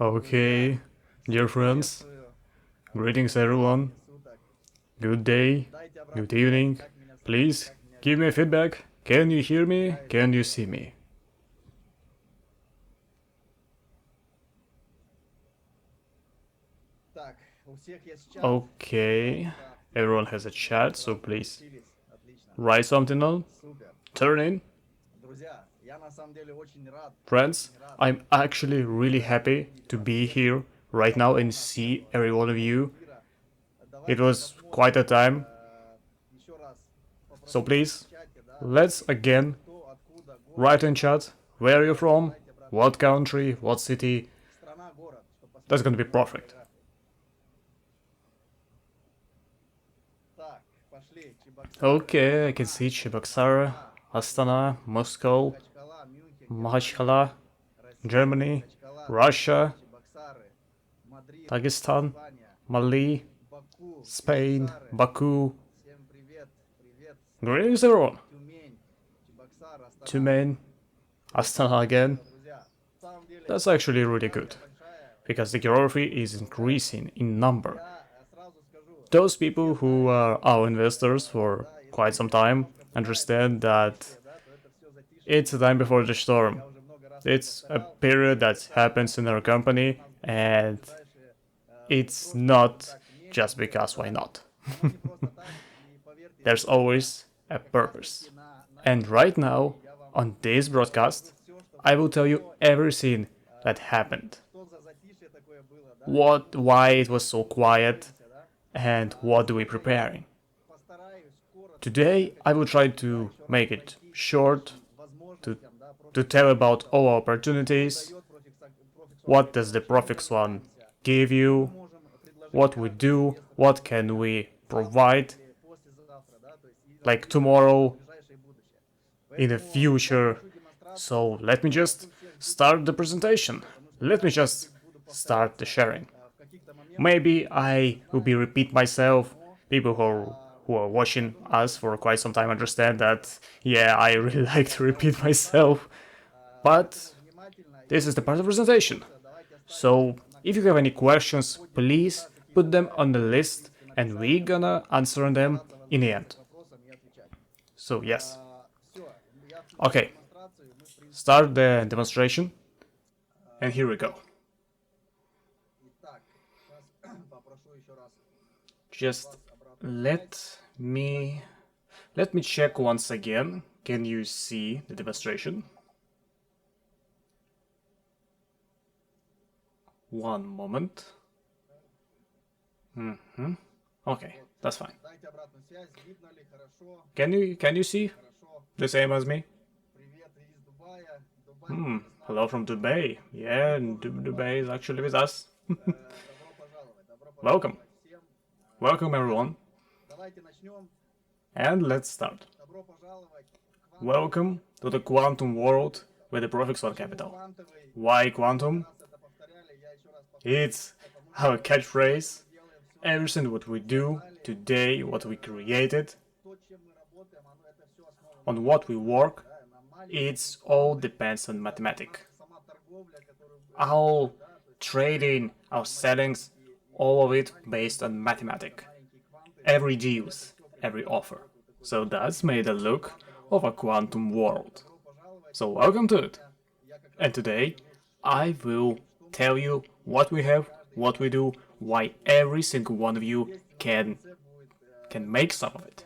Okay, dear friends, greetings everyone. Good day, good evening. Please give me feedback. Can you hear me? Can you see me? Okay, everyone has a chat, so please write something on, turn in. Friends, I'm actually really happy to be here right now and see every one of you. It was quite a time, so please, let's again write in chat where you're from, what country, what city. That's gonna be perfect. Okay, I can see Cheboksar, Astana, Moscow, Makhachkala, Germany, Russia, Dagestan, Mali, Spain, Baku. Greetings everyone! Tumen, Astana again. That's actually really good, because the geography is increasing in number. Those people who are our investors for quite some time understand that it's a time before the storm. It's a period that happens in our company, and it's not just because why not. There's always a purpose. And right now, on this broadcast, I will tell you everything that happened. Why it was so quiet, and what are we preparing. Today, I will try to make it short, to tell about all opportunities, what does the ProfiXone give you, what we do, what can we provide, like tomorrow, in the future. So let me just start the presentation. Let me just start the sharing. Maybe I will be repeat myself. People who are watching us for quite some time understand that, yeah, I really like to repeat myself. But this is the part of the presentation. So if you have any questions, please put them on the list and we're gonna answer them in the end. So yes. Okay. Start the demonstration. And here we go. Just let me check once again. Can you see the demonstration? One moment. Okay, that's fine. Can you see the same as me? Hello from Dubai. Yeah, Dubai is actually with us. Welcome. Welcome everyone. And let's start. Welcome to the quantum world with the ProfiXone Capital. Why quantum? It's our catchphrase. Everything what we do today, what we created, on what we work, it's all depends on mathematics. Our trading, our sellings, all of it based on mathematics. Every deals, every offer. So that's made a look of a quantum world. So welcome to it. And today I will tell you what we have, what we do, why every single one of you can make some of it.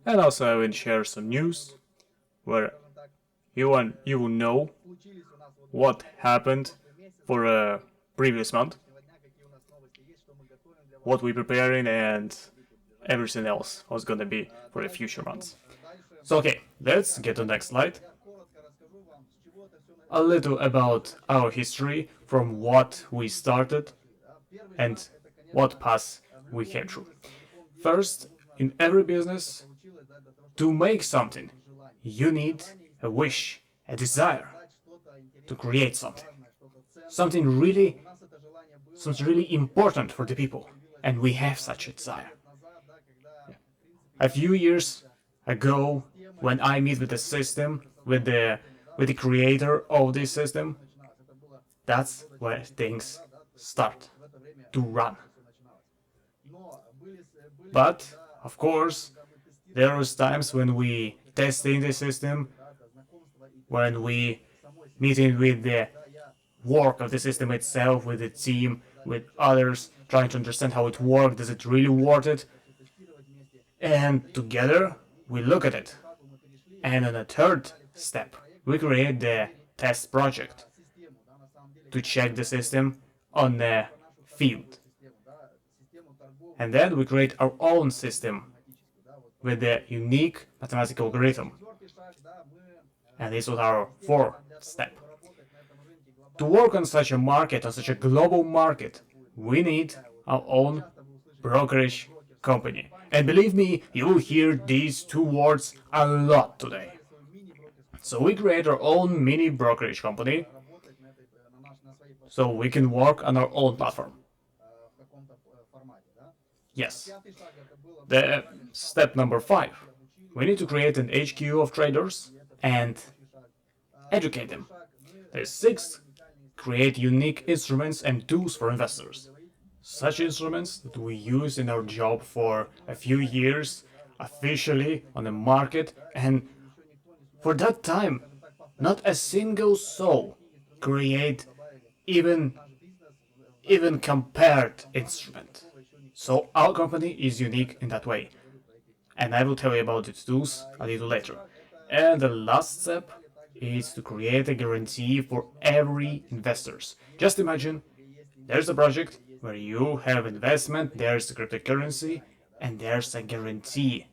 And also I will share some news where you will know what happened for a previous month, what we're preparing, and everything else was gonna be for the future months. So okay, let's get to the next slide. A little about our history from what we started and what path we came through. First, in every business, to make something, you need a wish, a desire to create something. Something really important for the people, and we have such a desire. A few years ago, when I meet with the system, with the creator of this system, That's where things start to run. But, of course, there are times when we testing the system, when we meeting with the work of the system itself, with the team, with others, trying to understand how it works, does it really worth it? And together we look at it. And on a third step, we create the test project to check the system on the field. And then we create our own system with the unique mathematical algorithm. And this was our fourth step. To work on such a market, on such a global market, we need our own brokerage company. And believe me, you will hear these two words a lot today. So we create our own mini brokerage company so we can work on our own platform. Yes. The step number 5. We need to create an HQ of traders and educate them. The 6th, create unique instruments and tools for investors. Such instruments that we use in our job for a few years officially on the market, and for that time, not a single soul create even compared instrument. So our company is unique in that way. And I will tell you about its tools a little later. And the last step is to create a guarantee for every investors. Just imagine there's a project where you have investment, there's the cryptocurrency, and there's a guarantee.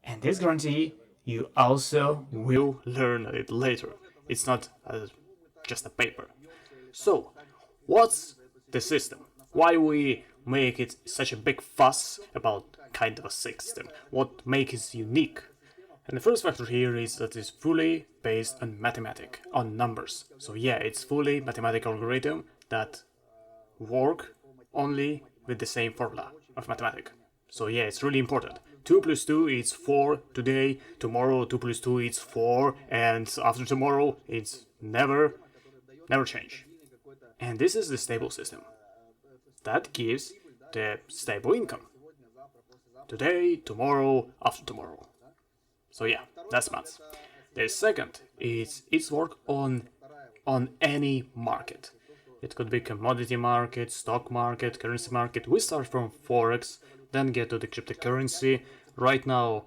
And this guarantee you also will learn a little later. It's not just a paper. So, what's the system? Why we make it such a big fuss about kind of a system? What makes it unique? And the first factor here is that it's fully based on mathematics, on numbers. So yeah, it's fully mathematical algorithm that work only with the same formula of mathematics. So yeah, it's really important. 2 plus 2 is 4 today, tomorrow 2 plus 2 is 4, and after tomorrow it's never change. And this is the stable system. That gives the stable income. Today, tomorrow, after tomorrow. So yeah, that's maths. The second is its work on any market. It could be commodity market, stock market, currency market. We start from Forex, then get to the cryptocurrency. Right now,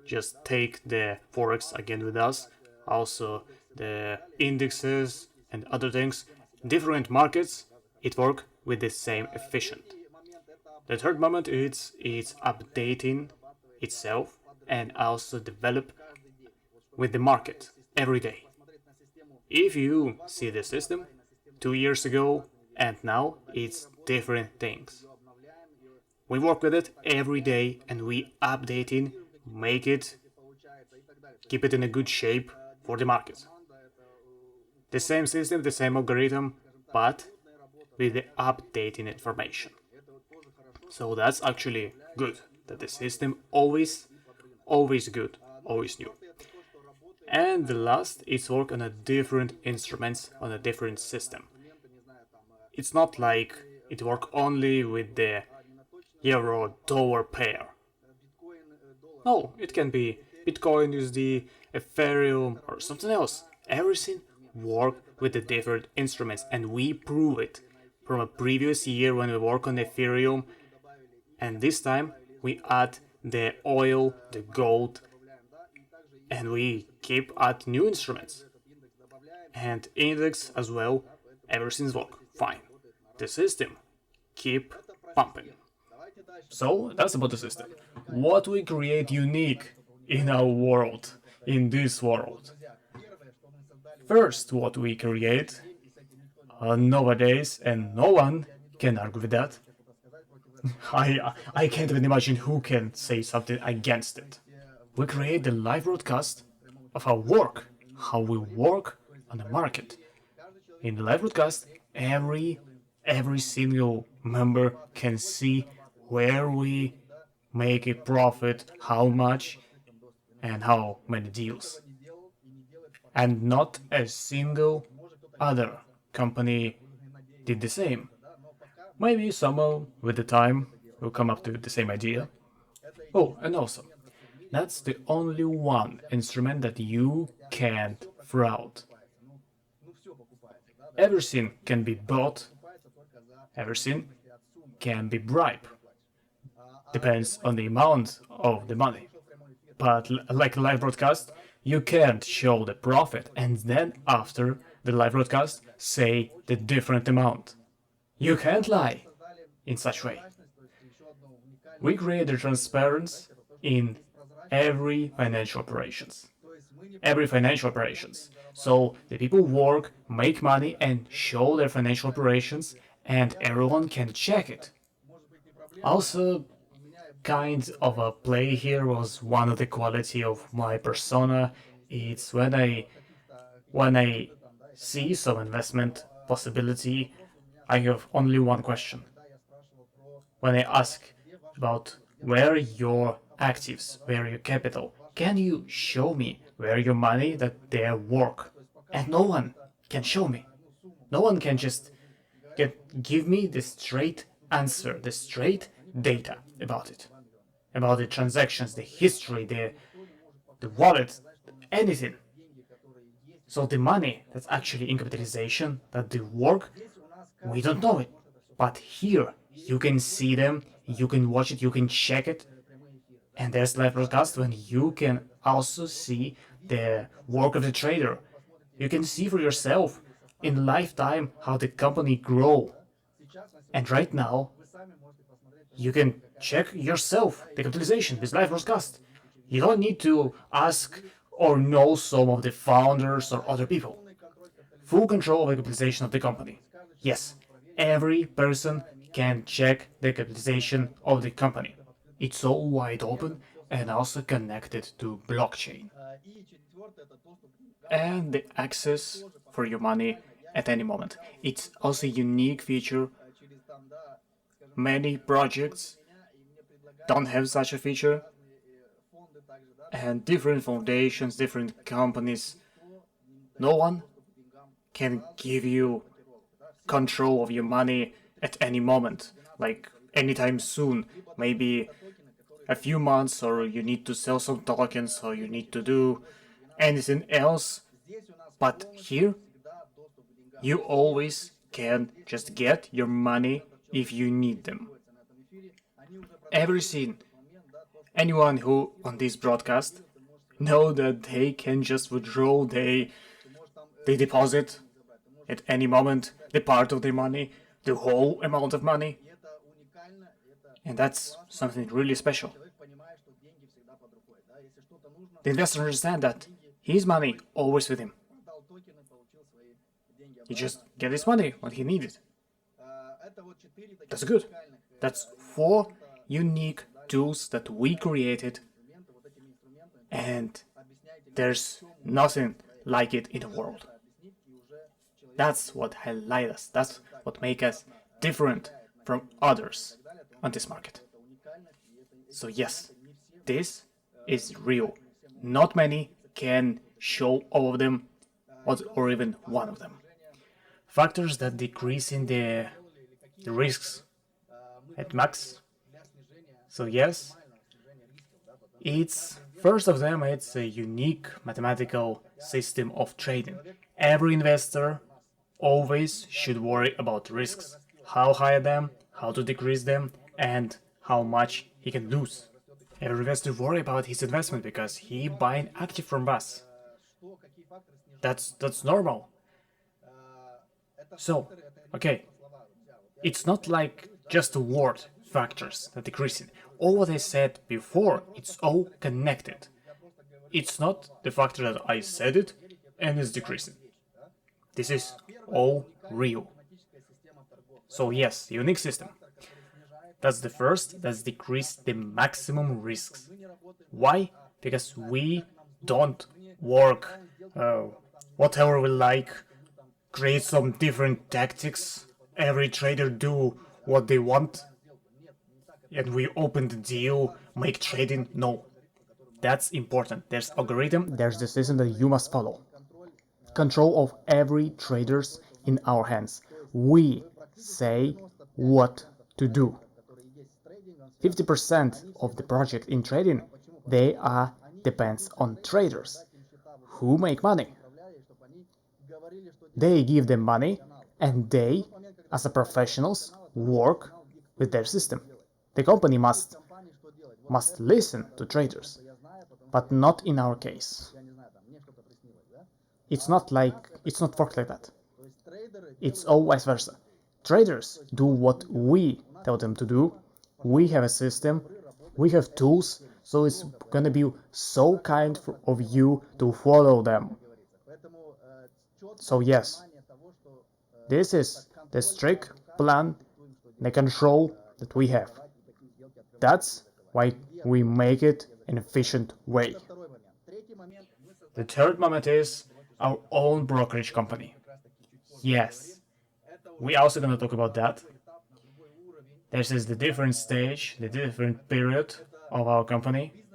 just take the Forex again with us. Also, the indexes and other things. Different markets, it work with the same efficient. The third moment is updating itself and also develop with the market every day. If you see the system 2 years ago and now, it's different things. We work with it every day and we updating, make it, keep it in a good shape for the market. The same system, the same algorithm, but with the updating information. So that's actually good, that the system always good, always new. And the last is work on a different instruments, on a different system. It's not like it work only with the euro-dollar pair. No, it can be Bitcoin, USD, Ethereum, or something else. Everything work with the different instruments, and we prove it from a previous year when we work on Ethereum, and this time we add the oil, the gold, and we keep add new instruments. And index as well, everything's work fine. The system keep pumping. So that's about the system. What we create unique in our world, in this world. First, what we create nowadays, and no one can argue with that. I can't even imagine who can say something against it. We create the live broadcast of our work, how we work on the market. In the live broadcast, every single member can see where we make a profit, how much, and how many deals. And not a single other company did the same. Maybe someone with the time will come up to the same idea. Oh, and also, that's the only one instrument that you can't fraud. Everything can be bought, everything can be bribed. Depends on the amount of the money. But like a live broadcast, you can't show the profit and then after the live broadcast say the different amount. You can't lie in such way. We create the transparency in every financial operations. Every financial operations. So the people work, make money and show their financial operations and everyone can check it. Also, kind of a play here was one of the quality of my persona. It's when I see some investment possibility, I have only one question. When I ask about where your actives, where your capital, can you show me where your money that they work? And no one can show me. No one can just give me the straight answer, the straight data about it. About the transactions, the history, the wallet, anything. So the money that's actually in capitalization, that they work, we don't know it. But here, you can see them, you can watch it, you can check it. And there's live broadcast when you can also see the work of the trader. You can see for yourself in lifetime how the company grow. And right now, you can check yourself the capitalization with live broadcast. You don't need to ask or know some of the founders or other people. Full control of the capitalization of the company. Yes, every person can check the capitalization of the company. It's all wide open and also connected to blockchain. And the access for your money at any moment. It's also a unique feature. Many projects don't have such a feature, and different foundations, different companies, no one can give you control of your money at any moment, like anytime soon, maybe a few months, or you need to sell some tokens, or you need to do anything else. But here, you always can just get your money if you need them. Everything, anyone who on this broadcast know that they can just withdraw they deposit at any moment the part of their money, the whole amount of money. And that's something really special. The investor understands that his money always with him. He just get his money when he needs it. That's good. That's 4 unique tools that we created, and there's nothing like it in the world. That's what highlights us. That's what makes us different from others on this market. So yes, this is real. Not many can show all of them or even one of them. Factors that decrease in the risks at max. So yes, it's first of them, it's a unique mathematical system of trading. Every investor always should worry about risks, how high them, how to decrease them, and how much he can lose. Every investor worry about his investment because he buying active from us. That's normal. So, okay, it's not like just the word factors that decreasing. All what I said before, it's all connected. It's not the factor that I said it and it's decreasing. This is all real. So yes, unique system. That's the first, that's decrease the maximum risks. Why? Because we don't work whatever we like, create some different tactics, every trader do what they want, and we open the deal, make trading. No, that's important. There's algorithm, there's the system that you must follow. Control of every traders in our hands. We say what to do. 50% of the project in trading, depends on traders who make money. They give them money and they, as a professionals, work with their system. The company must listen to traders, but not in our case. It's not worked like that. It's all vice versa. Traders do what we tell them to do. We have a system, we have tools, so it's gonna be so kind of you to follow them. So yes, this is the strict plan, the control that we have. That's why we make it an efficient way. The third moment is our own brokerage company. Yes, we also gonna talk about that. This is the different stage, the different period of our company.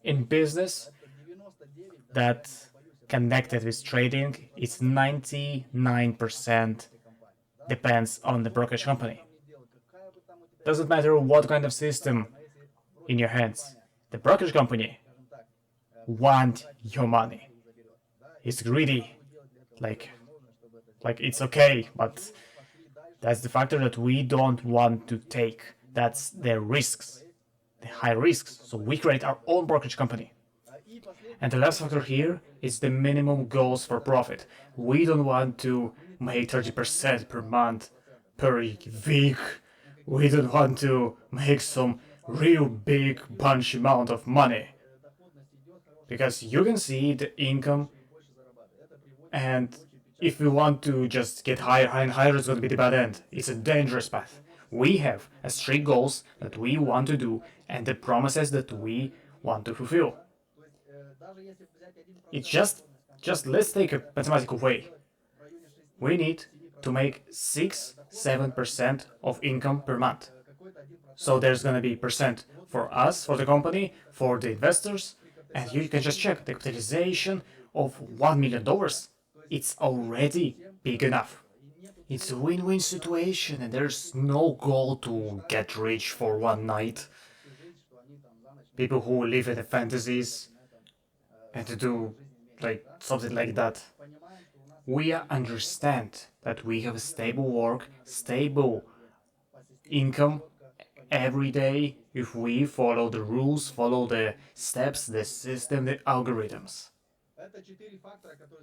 In business that connected with trading, it's 99% depends on the brokerage company. Doesn't matter what kind of system in your hands. The brokerage company want your money. It's greedy. Like it's okay, but that's the factor that we don't want to take. That's the risks, the high risks. So we create our own brokerage company. And the last factor here is the minimum goals for profit. We don't want to make 30% per month, per week. We don't want to make some real big bunch amount of money. Because you can see the income, and if we want to just get higher and higher, it's going to be the bad end. It's a dangerous path. We have a strict goals that we want to do and the promises that we want to fulfill. It's just let's take a mathematical way. We need to make 6-7% of income per month. So there's gonna be percent for us, for the company, for the investors, and you can just check the capitalization of $1 million. It's already big enough. It's a win-win situation, and there's no goal to get rich for one night. People who live in the fantasies and to do like something like that. We understand that we have a stable work, stable income every day if we follow the rules, follow the steps, the system, the algorithms.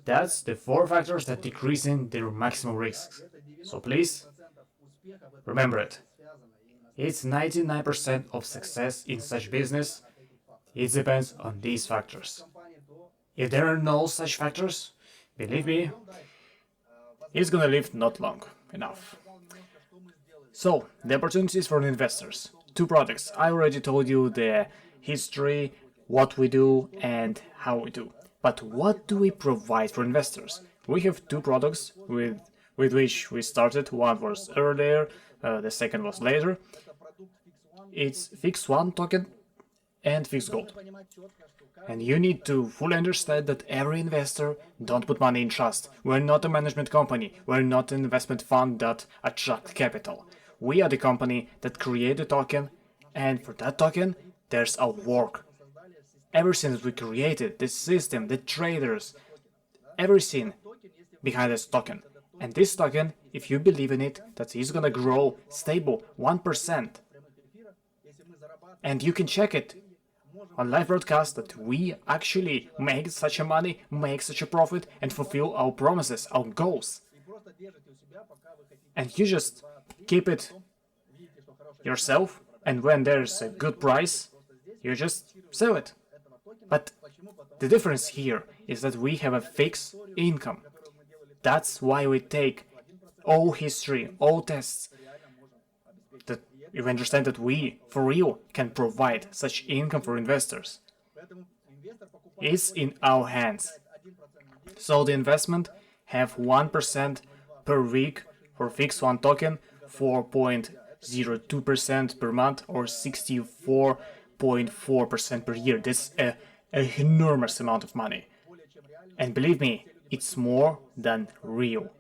That's the 4 factors that decreasing their maximum risks. So please, remember it. It's 99% of success in such business. It depends on these factors. If there are no such factors, believe me, it's gonna live not long enough. So, the opportunities for investors. 2 products. I already told you the history, what we do, and how we do. But what do we provide for investors? We have 2 products with which we started. One was earlier, the second was later. It's ProfiXone token and fixed gold. And you need to fully understand that every investor don't put money in trust. We're not a management company. We're not an investment fund that attract capital. We are the company that create the token, and for that token, there's our work. Everything that we created, the system, the traders, everything behind this token. And this token, if you believe in it, that is gonna grow stable 1%. And you can check it on live broadcast that we actually make such a money, make such a profit, and fulfill our promises, our goals. And you just keep it yourself, and when there's a good price, you just sell it. But the difference here is that we have a fixed income. That's why we take all history, all tests, that you understand that we, for real, can provide such income for investors. It's in our hands. So the investment have 1% per week for ProfiXone token, 4.02% per month, or 64.4% per year. That's an enormous amount of money. And believe me, it's more than real.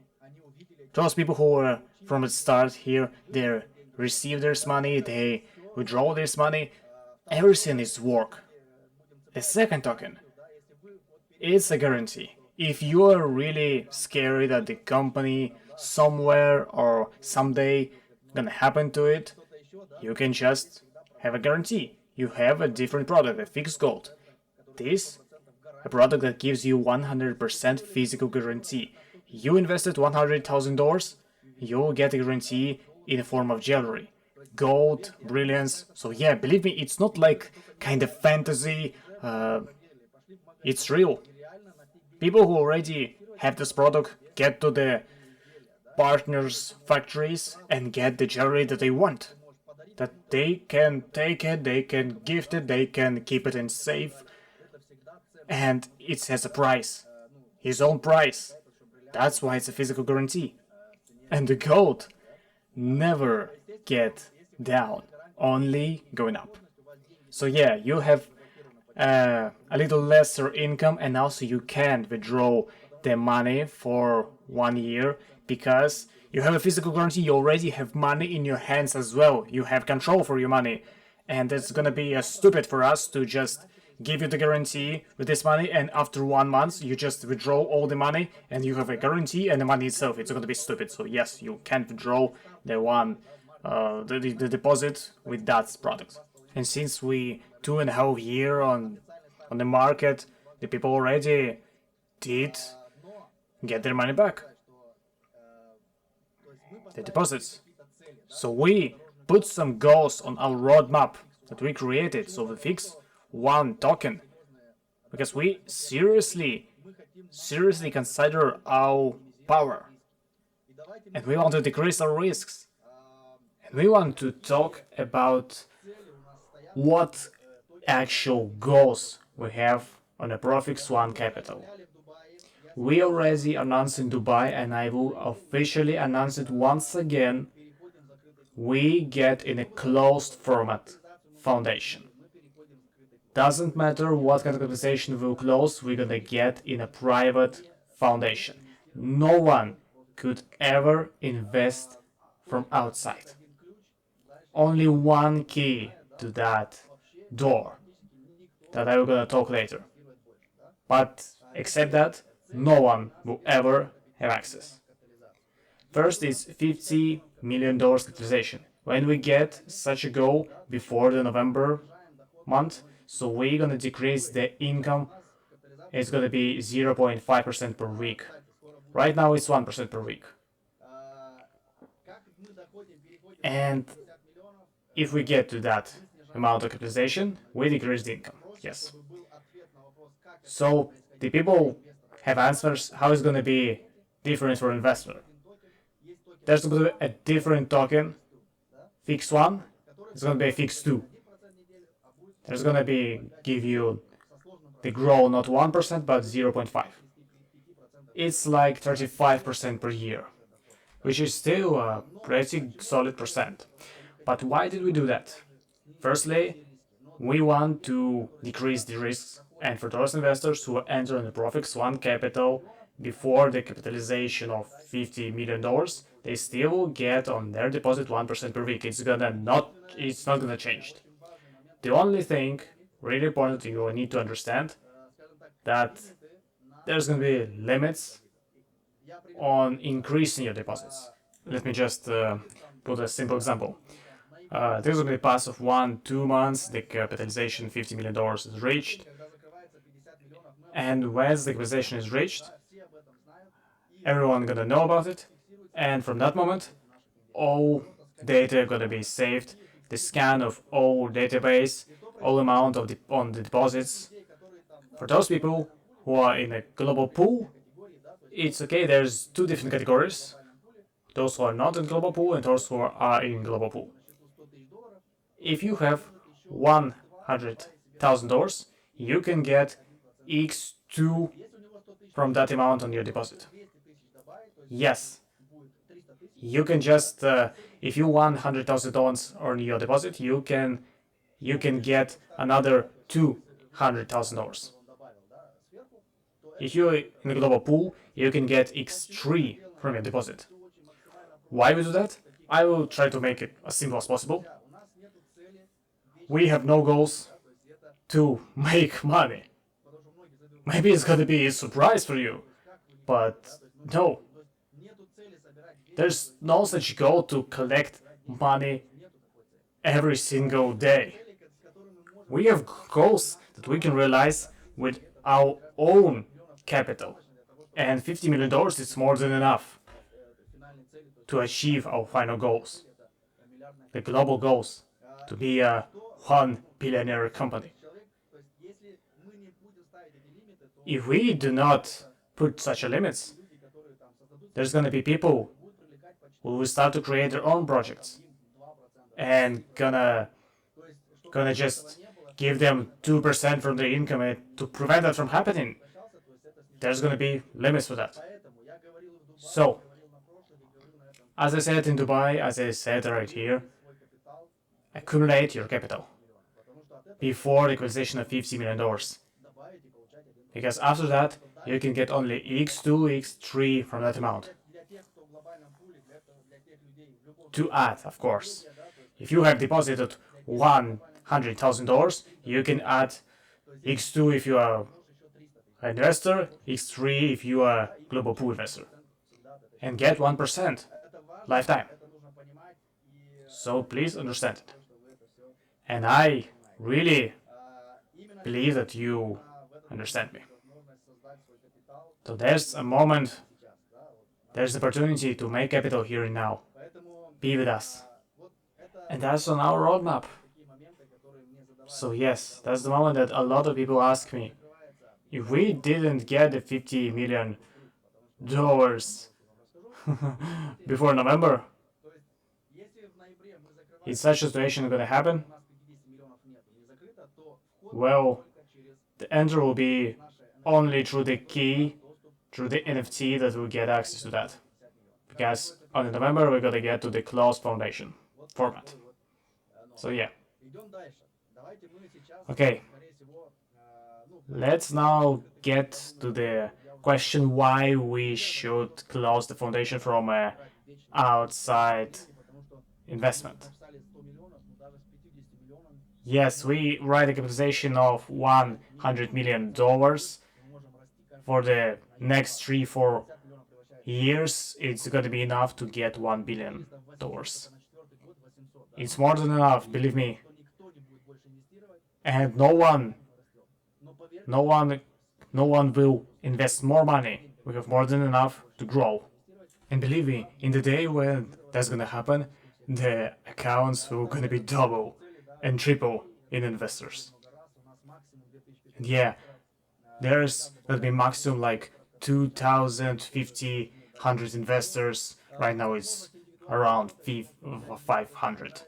Those people who were from the start here, they receive this money, they withdraw this money, everything is work. The second token, it's a guarantee. If you are really scary that the company somewhere or someday gonna happen to it, you can just have a guarantee. You have a different product, a fixed gold. This, a product that gives you 100% physical guarantee. You invested $100,000, you'll get a guarantee in the form of jewelry. Gold, brilliance. So yeah, believe me, it's not like kind of fantasy. It's real. People who already have this product get to the partners' factories and get the jewelry that they want. That they can take it, they can gift it, they can keep it in safe, and it has a price, his own price. That's why it's a physical guarantee. And the gold never get down, only going up. So yeah, you have a little lesser income, and also you can't withdraw the money for 1 year because you have a physical guarantee. You already have money in your hands as well. You have control for your money, and it's gonna be stupid for us to just give you the guarantee with this money, and after 1 month you just withdraw all the money and you have a guarantee and the money itself. It's gonna be stupid. So yes, you can't withdraw the deposit with that product. And since we 2.5 years on the market, the people already did get their money back, the deposits. So we put some goals on our roadmap that we created. So we fix one token because we seriously consider our power, and we want to decrease our risks, and we want to talk about what actual goals we have on the ProfiXone Capital. We already announced in Dubai, and I will officially announce it once again. We get in a closed format foundation. Doesn't matter what kind of organization will close, we're gonna get in a private foundation. No one could ever invest from outside. Only one key to that door that I will gonna talk later. But except that, no one will ever have access. First is $50 million capitalization. When we get such a goal before the November month, so we're gonna decrease the income. It's gonna be 0.5% per week. Right now it's 1% per week. And if we get to that amount of capitalization, we decrease the income. Yes. So the people have answers how it's gonna be different for investor. There's gonna be a different token, fix one. It's gonna be a fix two. There's gonna be give you the grow not 1% but 0.5. It's like 35% per year, which is still a pretty solid percent. But why did we do that? Firstly, we want to decrease the risks, and for those investors who enter in the ProfiXone Capital before the capitalization of $50 million, they still get on their deposit 1% per week. It's not gonna change. The only thing really important you need to understand that there's gonna be limits on increasing your deposits. Let me just put a simple example. There's gonna be a pass of 1-2 months, the capitalization $50 million is reached, and once the capitalization is reached, everyone gonna know about it, and from that moment, all data gonna be saved. The scan of all database, all amount of on the deposits. For those people who are in a global pool, it's okay. There's two different categories: those who are not in global pool and those who are in global pool. If you have $100,000, you can get X2 from that amount on your deposit. Yes. You can just, if you want $100,000 on your deposit, you can get another $200,000. If you're in a global pool, you can get X3 from your deposit. Why we do that? I will try to make it as simple as possible. We have no goals to make money. Maybe it's gonna be a surprise for you, but no. There's no such goal to collect money every single day. We have goals that we can realize with our own capital. And $50 million is more than enough to achieve our final goals, the global goals, to be a one billionaire company. If we do not put such a limits, there's gonna be people who will start to create their own projects and gonna just give them 2% from their income to prevent that from happening. There's gonna be limits for that. So, as I said in Dubai, as I said right here, accumulate your capital before the acquisition of $50 million. Because after that, you can get only X2, X3 from that amount. To add, of course. If you have deposited $100,000, you can add X2 if you are an investor, X3 if you are a global pool investor. And get 1% lifetime. So please understand it. And I really believe that you understand me. So there's a moment, there's the opportunity to make capital here and now. Be with us. And that's on our roadmap. So yes, that's the moment that a lot of people ask me, if we didn't get the $50 million before November, is such a situation going to happen? Well, the answer will be only through the key, through the NFT that we'll get access to that. Because on November we're going to get to the closed foundation format. So yeah. Okay. Let's now get to the question why we should close the foundation from an outside investment. Yes, we write a capitalization of $100 million for the next 3-4 years. It's going to be enough to get $1 billion. It's more than enough, believe me. And no one will invest more money. We have more than enough to grow. And believe me, in the day when that's gonna happen, the accounts will gonna be double and triple in investors. And yeah, there's gonna be maximum like 2,000, 100 investors. Right now it's around 500.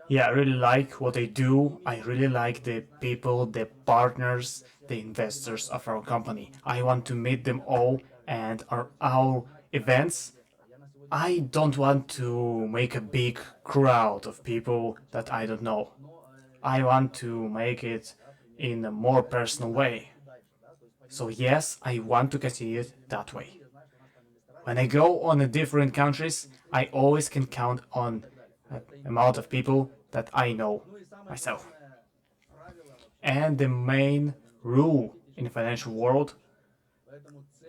Yeah, I really like what they do. I really like the people, the partners, the investors of our company. I want to meet them all, and our events, I don't want to make a big crowd of people that I don't know. I want to make it in a more personal way. So yes, I want to continue it that way. When I go on the different countries, I always can count on an amount of people that I know myself. And the main rule in the financial world,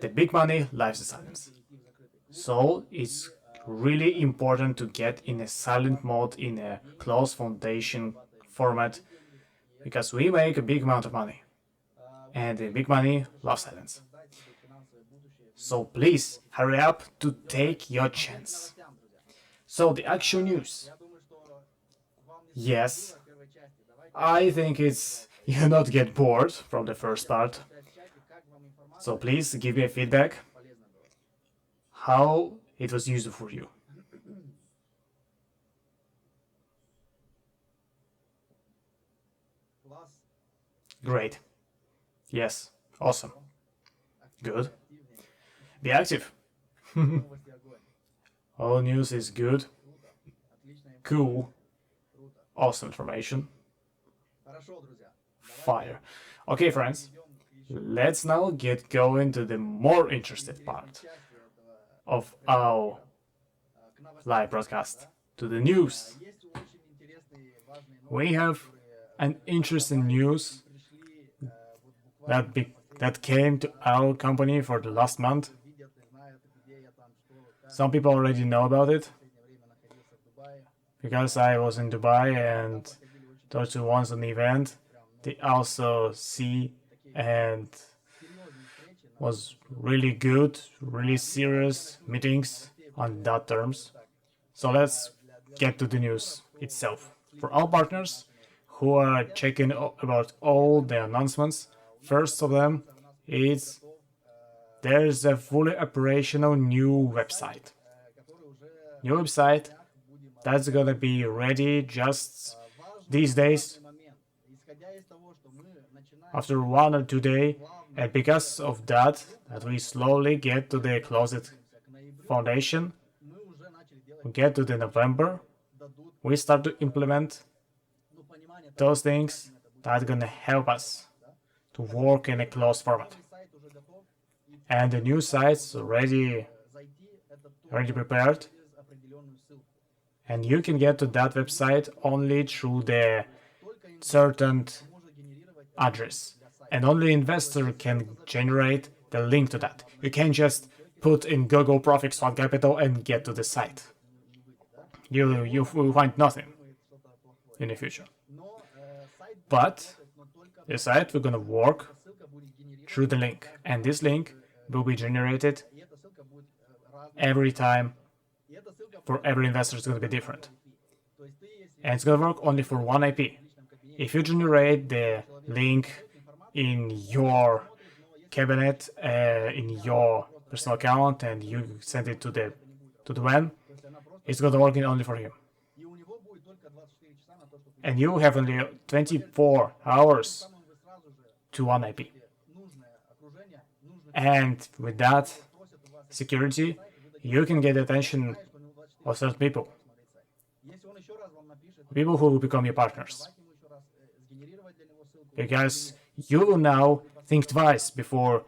the big money lives in silence. So it's really important to get in a silent mode in a closed foundation format, because we make a big amount of money. And the big money loves silence. So please hurry up to take your chance. So the actual news. Yes, I think you not get bored from the first part. So please give me a feedback how it was useful for you. Great. Yes, awesome. Good. Be active. All news is good. Cool. Awesome information. Fire. Okay, friends. Let's now get going to the more interesting part of our live broadcast, to the news. We have an interesting news that came to our company for the last month. Some people already know about it because I was in Dubai and talked to once an event. They also see and was really good, really serious meetings on that terms. So let's get to the news itself. For all partners who are checking about all the announcements, first of them is there's a fully operational new website. New website that's gonna be ready just these days after 1 or 2 days, and because of that we slowly get to the closed foundation, we get to the November, we start to implement those things that are gonna help us to work in a closed format. And the new site's already prepared, and you can get to that website only through the certain address, and only investor can generate the link to that. You can't just put in Google ProfiXone Capital and get to the site. You will find nothing in the future. But the site we're gonna work through the link, and this link will be generated every time. For every investor it's gonna be different, and it's gonna work only for one IP. If you generate the link in your cabinet, in your personal account, and you send it to the WAN, it's gonna work only for him. And you have only 24 hours to one IP. And with that security, you can get the attention of certain people who will become your partners. Because you will now think twice before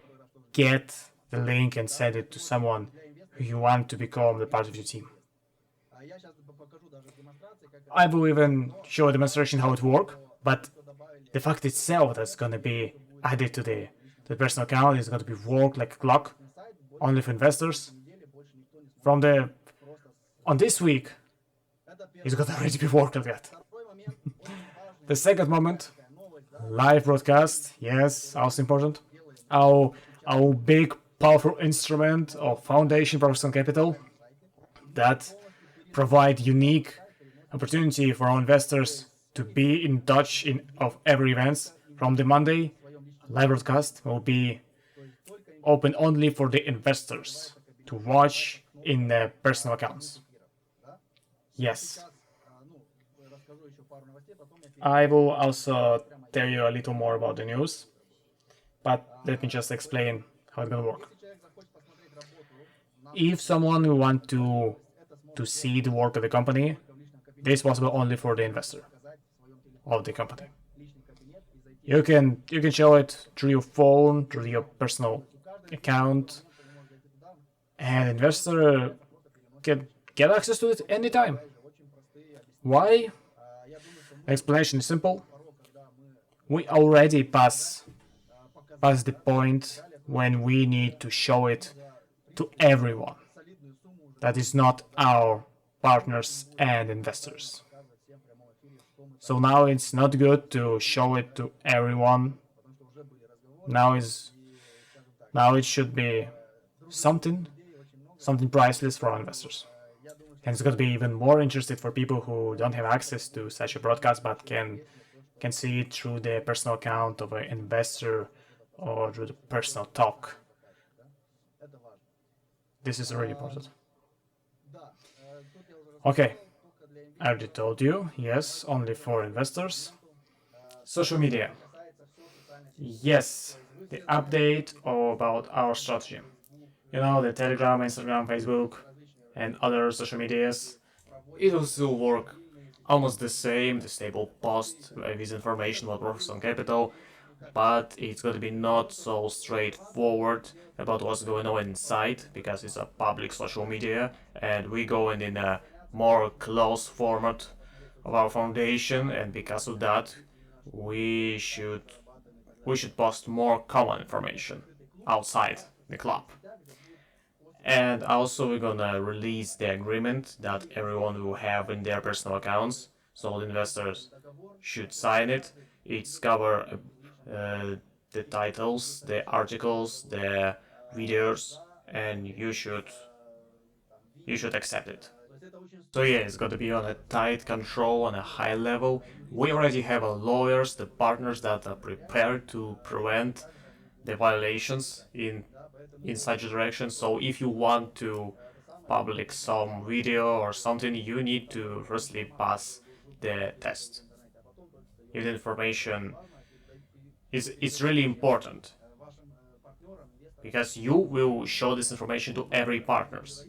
get the link and send it to someone who you want to become the part of your team. I will even show a demonstration how it works, but the fact itself that's going to be added to the personal account is going to be work like a clock, only for investors. On this week, it's going to already be work like that. The second moment, live broadcast, yes, also important. Our big, powerful instrument of foundation ProfiXone Capital that provide unique opportunity for our investors to be in touch of every events. From the Monday, live broadcast will be open only for the investors to watch in their personal accounts. Yes. I will also tell you a little more about the news, but let me just explain how it's gonna work. If someone will want to see the work of the company, this is possible only for the investor of the company. You can show it through your phone, through your personal account, and investor can get access to it anytime. Why? Explanation is simple. We already pass the point when we need to show it to everyone that is not our partners and investors. So now it's not good to show it to everyone. Now it should be something priceless for our investors. And it's going to be even more interesting for people who don't have access to such a broadcast but can see it through the personal account of an investor or through the personal talk. This is really important. Okay, I already told you, yes, only for investors. Social media. Yes, the update about our strategy. You know, the Telegram, Instagram, Facebook, and other social medias. It will still work almost the same, the stable post with information about ProfiXone Capital, but it's going to be not so straightforward about what's going on inside, because it's a public social media and we go in a more close format of our foundation, and because of that, we should post more common information outside the club. And also we're gonna release the agreement that everyone will have in their personal accounts, so the investors should sign it. It's cover the titles, the articles, the videos, and you should accept it. So yeah, it's got to be on a tight control, on a high level. We already have lawyers, the partners that are prepared to prevent the violations in such a direction. So if you want to public some video or something, you need to firstly pass the test. If the information is it's really important because you will show this information to every partners.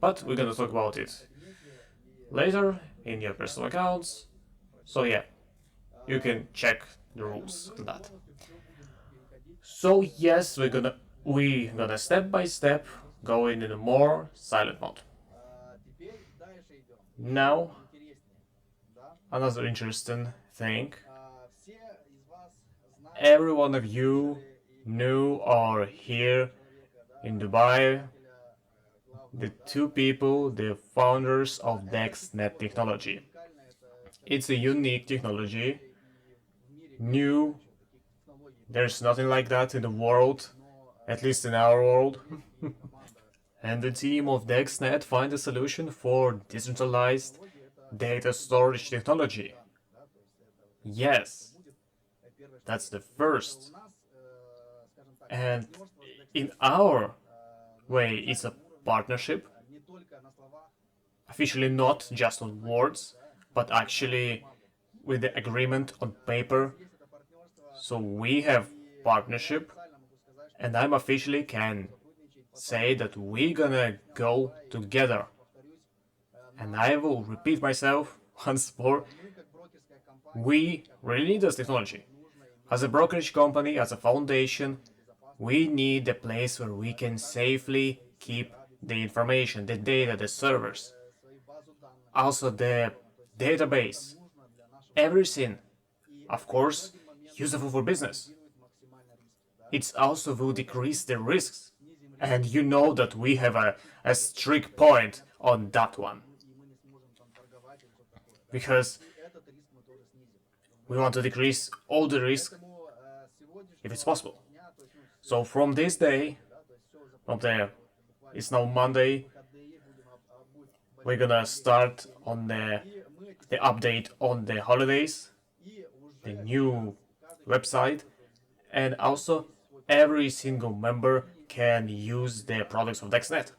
But we're gonna talk about it later in your personal accounts. So yeah, you can check the rules on that. So yes, we're gonna step by step go in a more silent mode. Now, another interesting thing. Every one of you knew or here in Dubai the two people, the founders of DexNet technology. It's a unique technology, new. There's nothing like that in the world, at least in our world. And the team of DexNet find a solution for decentralized data storage technology. Yes, that's the first. And in our way, it's a partnership, officially not just on words, but actually with the agreement on paper. So we have partnership, and I'm officially can say that we're gonna go together. And I will repeat myself once more. We really need this technology. As a brokerage company, as a foundation, we need a place where we can safely keep the information, the data, the servers, also the database, everything, of course, useful for business. It also will decrease the risks. And you know that we have a strict point on that one. Because we want to decrease all the risk if it's possible. So from this day, it's now Monday, we're gonna start on the update on the holidays, the new website, and also every single member can use the products of DexNet.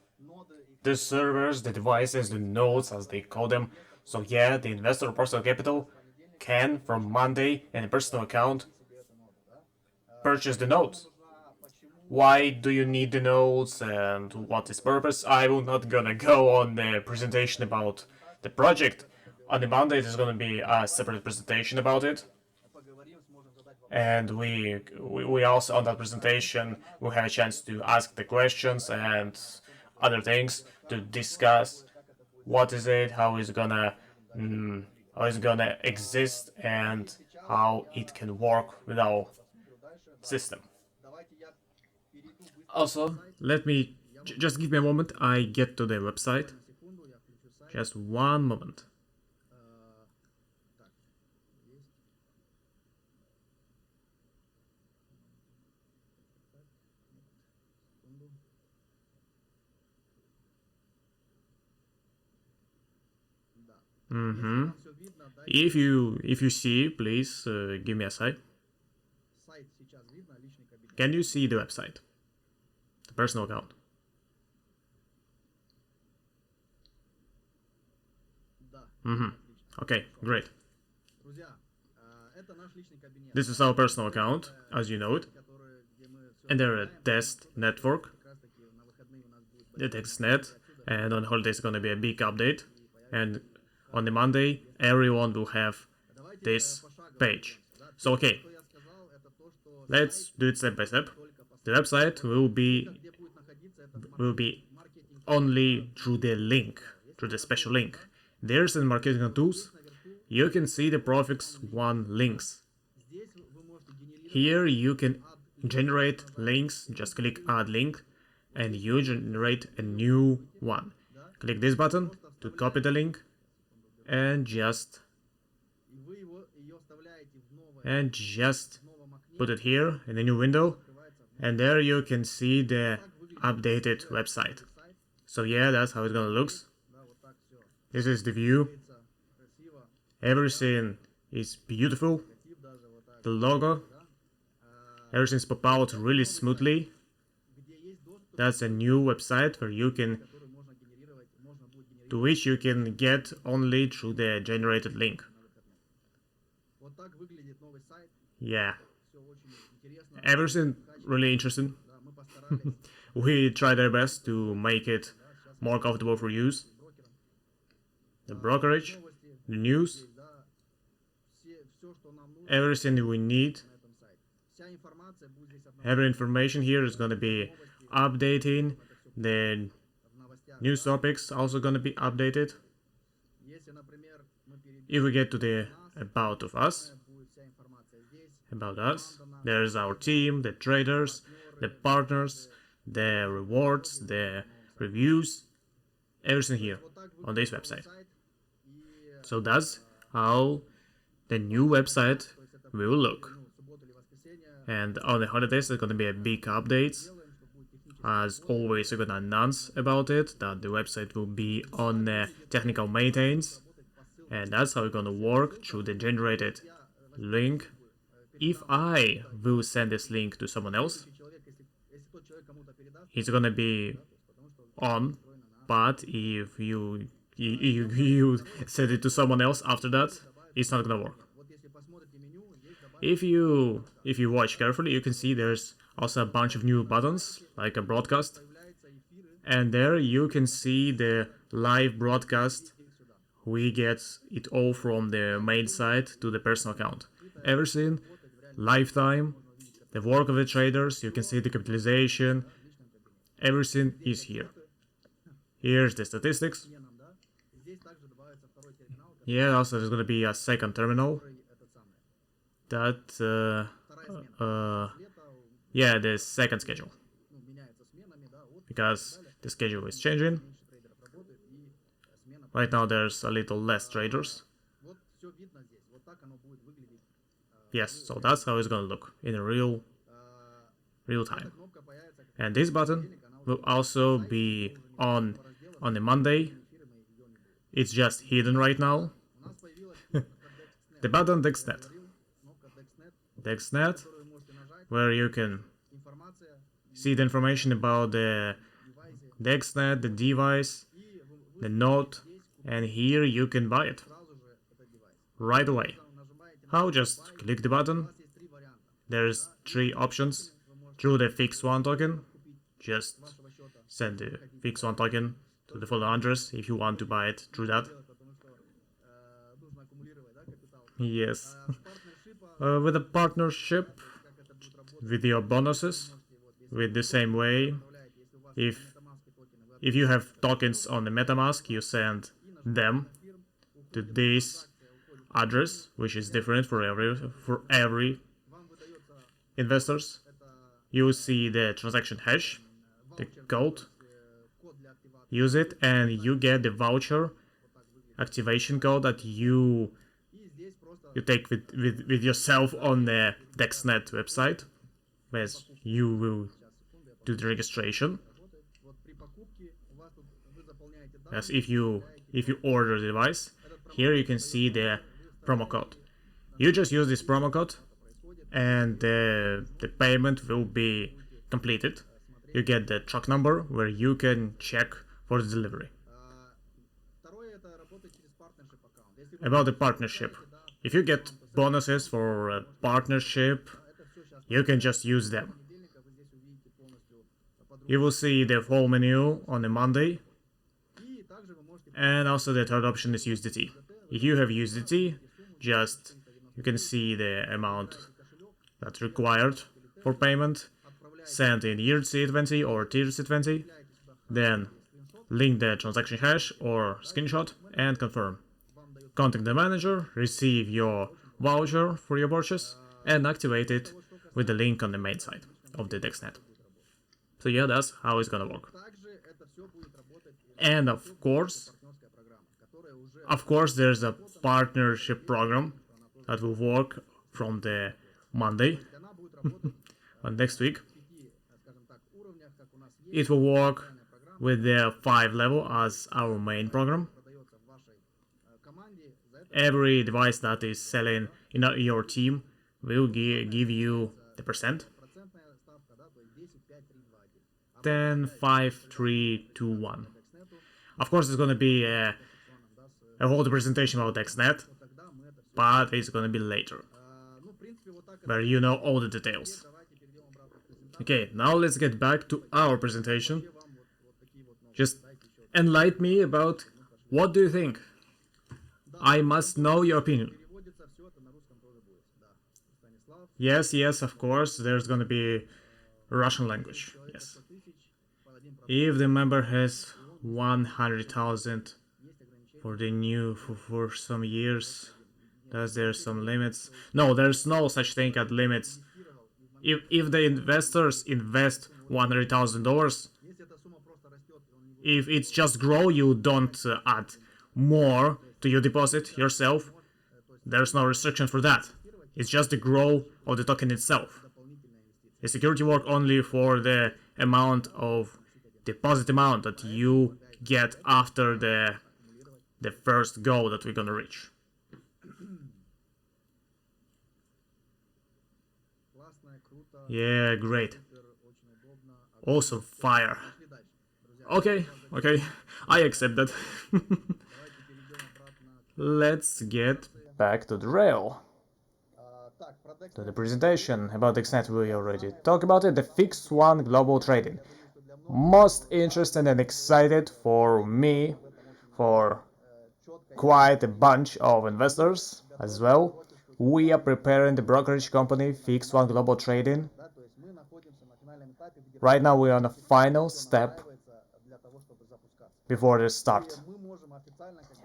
The servers, the devices, the nodes as they call them. So yeah, the investor or personal capital can from Monday in a personal account purchase the nodes. Why do you need the nodes and what is purpose? I will not gonna go on the presentation about the project. On the Monday there's gonna be a separate presentation about it. And we also on that presentation will have a chance to ask the questions and other things to discuss what is it, how is it gonna exist, and how it can work with our system. Also, let me just give me a moment. I get to the website. Just one moment. If you see, please give me a sign. Can you see the website? The personal account. Okay, great. This is our personal account, as you know it. And there are a test network, the TextNet, and on holidays it's gonna be a big update. And on the Monday, everyone will have this page. So okay, let's do it step by step. The website will be only through the link, through the special link. there's in marketing tools, you can see the ProfiXone links. Here you can generate links, just click add link and you generate a new one. Click this button to copy the link and just put it here in a new window, and there you can see the updated website. So yeah, that's how it's gonna look. This is the view. Everything is beautiful. The logo, everything's pop out really smoothly. That's a new website to which you can get only through the generated link. Yeah, everything really interesting. We tried our best to make it more comfortable for use. The brokerage, the news, everything we need. Every information here is going to be updating. The news topics also going to be updated. If we get to the about us, there's our team, the traders, the partners, the rewards, the reviews, everything here on this website. So that's how the new website will look. And on the holidays, there's going to be a big updates. As always, we're going to announce about it, that the website will be on technical maintenance. And that's how it's going to work through the generated link. If I will send this link to someone else, it's going to be on. But if you send it to someone else after that, it's not going to work. If you watch carefully, you can see there's also a bunch of new buttons, like a broadcast. And there you can see the live broadcast. We get it all from the main site to the personal account. Everything, lifetime, the work of the traders, you can see the capitalization, everything is here. Here's the statistics. Yeah, also there's going to be a second terminal. The second schedule. Because the schedule is changing. Right now there's a little less traders. Yes, so that's how it's gonna look in a real time. And this button will also be on the Monday. It's just hidden right now. The button DexNet, where you can see the information about the DexNet, the device, the node, and here you can buy it right away. How? Just click the button. There's 3 options. Through the ProfiXone token, just send the ProfiXone token to the follow address if you want to buy it through that. Yes. With a partnership, with your bonuses, with the same way. If you have tokens on the MetaMask, you send them to this address, which is different for every investors. You see the transaction hash, the code, use it, and you get the voucher activation code that you take with yourself on the DexNet website, where you will do the registration. As if you order the device, here you can see the promo code. You just use this promo code and the payment will be completed. You get the truck number where you can check for the delivery. About the partnership, if you get bonuses for a partnership, you can just use them. You will see the whole menu on a Monday. And also the third option is USDT. If you have USDT, you can see the amount that's required for payment, sent in ERC20 or TRC20. Then link the transaction hash or screenshot and confirm. Contact the manager, receive your voucher for your purchase, and activate it with the link on the main site of the DexNet. So yeah, that's how it's gonna work. And of course, there's a partnership program that will work from the Monday and next week. It will work with the 5 level as our main program. Every device that is selling in your team will give you the percent. 10, 5, 3, 2, 1. Of course, it's gonna be a whole presentation about DexNet, but it's gonna be later, where you know all the details. Okay, now let's get back to our presentation. Just enlighten me about what do you think. I must know your opinion. Yes, of course, there's gonna be Russian language, yes. If the member has 100,000 for some years, does there some limits? No, there's no such thing as limits. If the investors invest $100,000, if it's just grow, you don't add more to your deposit yourself. There's no restriction for that. It's just the growth of the token itself. The security work only for the amount of deposit amount that you get after the first goal that we're gonna reach. Yeah, great. Awesome, fire. Okay, I accept that. Let's get back to the rail. To the presentation about DexNet, we already talked about it. The ProfiXone Global Trading. Most interested and excited for me, for quite a bunch of investors as well. We are preparing the brokerage company ProfiXone Global Trading. Right now we are on a final step before the start.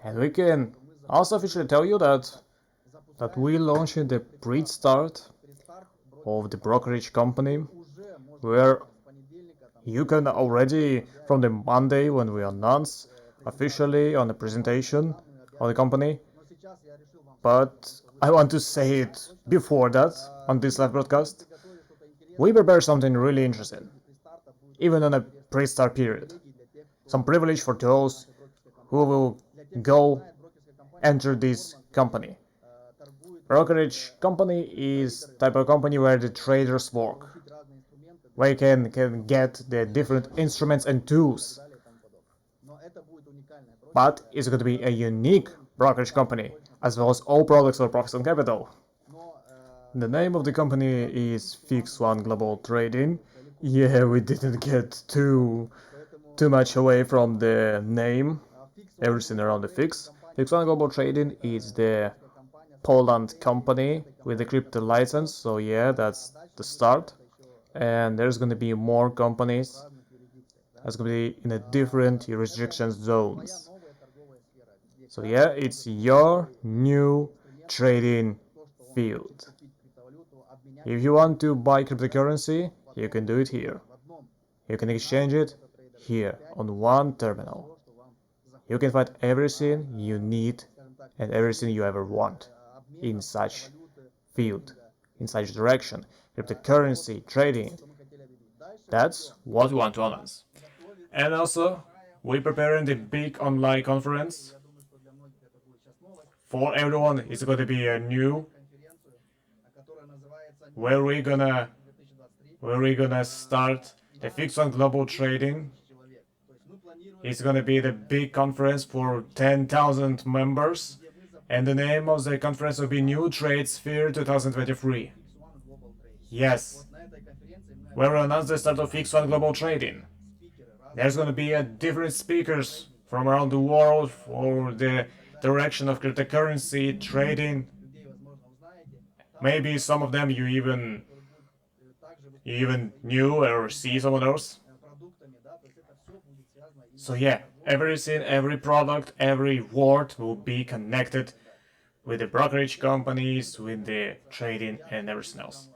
And we can also officially tell you that we launched the pre-start of the brokerage company, where you can already, from the Monday when we announce officially on the presentation of the company, but I want to say it before that on this live broadcast, we prepare something really interesting, even on a pre-start period. Some privilege for those who will go enter this company. Brokerage company is type of company where the traders work, where you can get the different instruments and tools. But it's going to be a unique brokerage company, as well as all products of ProfiXone Capital. The name of the company is ProfiXone Global Trading. Yeah, we didn't get too much away from the name, everything around the fix. ProfiXone Global Trading is the Poland company with the crypto license, so yeah, that's the start. And there's gonna be more companies that's gonna be in a different jurisdiction zones. So yeah, it's your new trading field. If you want to buy cryptocurrency, you can do it here. You can exchange it here on one terminal. You can find everything you need and everything you ever want in such field, in such direction. Cryptocurrency trading. That's what we want to announce. And also, we're preparing the big online conference for everyone. It's going to be a new, where we're gonna start the ProfiXone Global Trading. It's gonna be the big conference for 10,000 members, and the name of the conference will be New Trade Sphere 2023. Yes, where we'll announce the start of ProfiXone Global Trading. There's gonna be different speakers from around the world for the direction of cryptocurrency trading. Maybe some of them you even knew or see someone else. So yeah, everything, every product, every word will be connected with the brokerage companies, with the trading and everything else.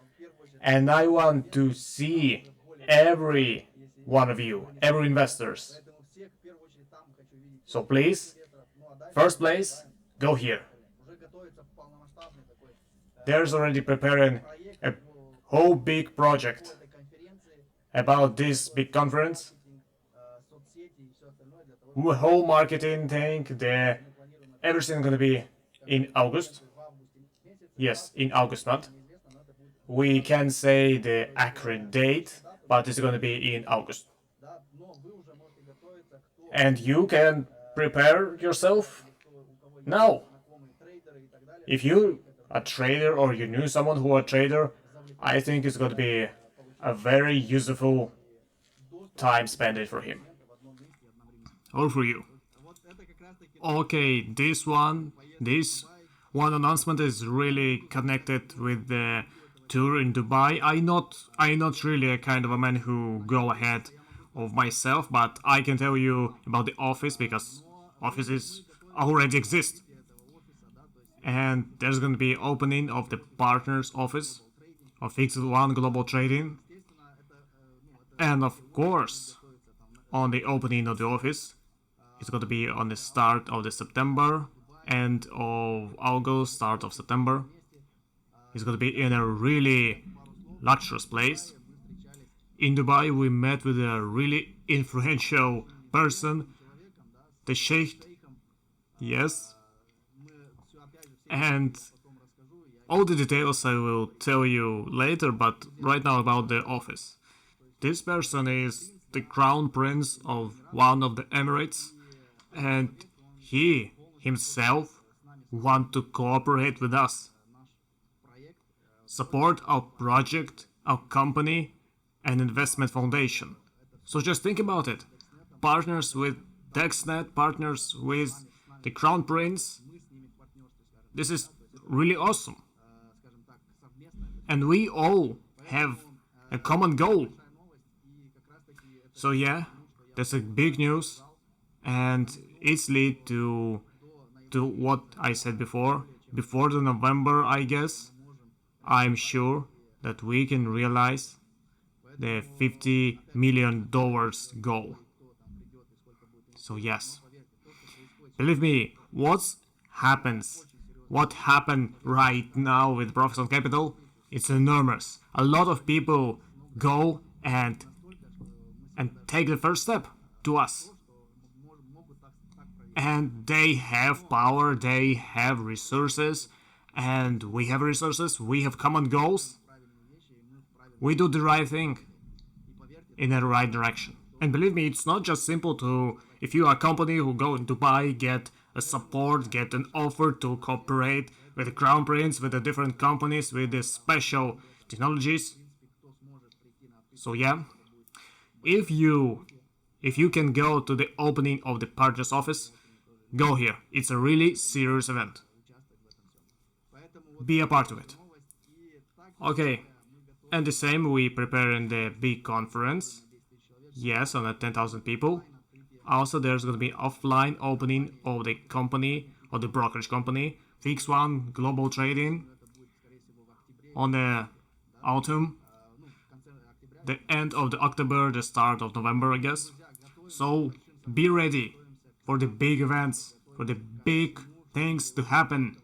And I want to see every one of you, every investors. So please, first place, go here. There's already preparing a whole big project about this big conference. Whole marketing thing, everything gonna be in August. Yes, in August month. We can say the accurate date, but it's gonna be in August. And you can prepare yourself now. If you a trader or you knew someone who a trader, I think it's going to be a very useful time spent for him or for you. Okay, this one announcement is really connected with the tour in Dubai. I'm not really a kind of a man who go ahead of myself, but I can tell you about the office because offices already exist. And there's going to be opening of the partners office of ProfiXone Global Trading. And of course, on the opening of the office, it's going to be on the start of the September, end of August, start of September. It's going to be in a really luxurious place. In Dubai, we met with a really influential person, the Sheikh. Yes. And all the details I will tell you later, but right now about the office. This person is the crown prince of one of the Emirates, and he himself want to cooperate with us, support our project, our company, and investment foundation. So just think about it. Partners with DexNet, partners with the crown prince. This is really awesome. And we all have a common goal. So yeah, that's a big news, and it's lead to what I said before the November, I guess. I'm sure that we can realize the $50 million goal. So yes, believe me, what happened right now with ProfiXone Capital, it's enormous. A lot of people go and take the first step to us. And they have power, they have resources, and we have resources, we have common goals. We do the right thing in the right direction. And believe me, it's not just simple to, if you are a company who go in Dubai, get a support, get an offer to cooperate with the Crown Prince, with the different companies, with the special technologies. So yeah, if you can go to the opening of the partner's office, go here. It's a really serious event. Be a part of it. Okay, and the same we prepare in the big conference. Yes, on the 10,000 people. Also, there's going to be offline opening of the company, or the brokerage company, ProfiXone Global Trading, on the autumn, the end of the October, the start of November, I guess. So be ready for the big events, for the big things to happen.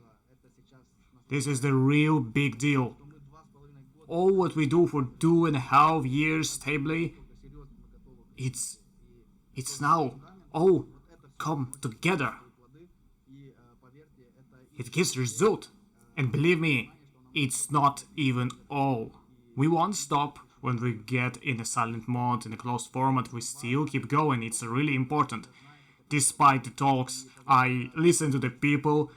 This is the real big deal. All what we do for 2.5 years stably, it's now all come together. It gives result, and believe me, it's not even all. We won't stop when we get in a silent mode, in a closed format. We still keep going. It's really important. Despite the talks, I listen to the people,